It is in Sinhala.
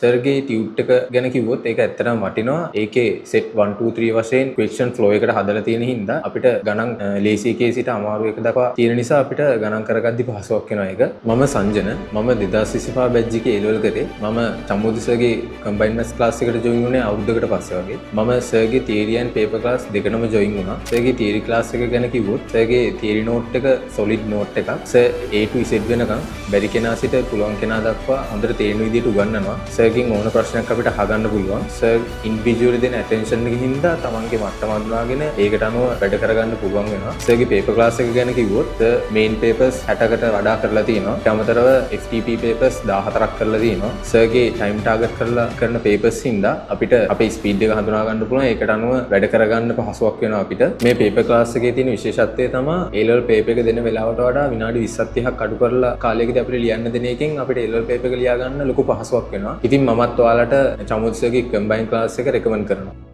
සර්ගේ ටියුට් එක ගැන කිව්වොත් ඒක ඇත්තටම වටිනවා. ඒකේ set 1 2 3 වශයෙන් question flow එකට හදලා තියෙන හින්දා අපිට ගණන් ලේසි එකේ සිට අමාරු එක දක්වා තියෙන නිසා අපිට ගණන් කරගද්දි පහසුවක් වෙනවා ඒක. මම සංජන. මම 2025 බැච් එකේ A level කරේ. මම චම්මුදි සර්ගේ combined maths class එකට join වුණේ අවුරුද්දකට පස්සේ වගේ. මම සර්ගේ theory and paper class දෙකනම join වුණා. සර්ගේ theory class එක ගැන කිව්වොත් සර්ගේ theory note එක solid note එකක්. සර් A to Z වෙනකන් බැරි කෙනා සිට පුළුවන් කෙනා දක්වා හොඳට තේරෙන විදිහට උගන්වනවා. සර්ගෙන් ඕන ප්‍රශ්නයක් අපිට අහගන්න පුළුවන්. සර් ඉන්ඩිවිජුවලි දෙන attention එක හින්දා තමන්ගේ මට්ටම අඳුනාගෙන ඒකට අනුව වැඩ කරගන්න පුළුවන් වෙනවා. සර්ගේ paper class එක ගැන කිව්වොත් main papers 60කට වඩා කරලා තියෙනවා. ඊට අමතරව FTP papers 14ක් කරලා තියෙනවා. සර්ගේ time target කරලා කරන papers හින්දා අපිට අපේ speed එක හඳුනා ගන්න පුළුවන්. ඒකට අනුව වැඩ කරගන්න පහසුවක් වෙනවා අපිට. මේ paper class එකේ තියෙන විශේෂත්වය තමයි A level paper එක දෙන වෙලාවට වඩා විනාඩි 20ක් 30ක් අඩු කරලා කාලයකදී අපිට ලියන්න දෙන එකෙන් අපිට A level paper එක ලියා ගන්න ලොකු පහසුවක් වෙනවා. ඉතින් මමත් ඔයාලට චමුත්සගේ combined class එක recommend කරනවා.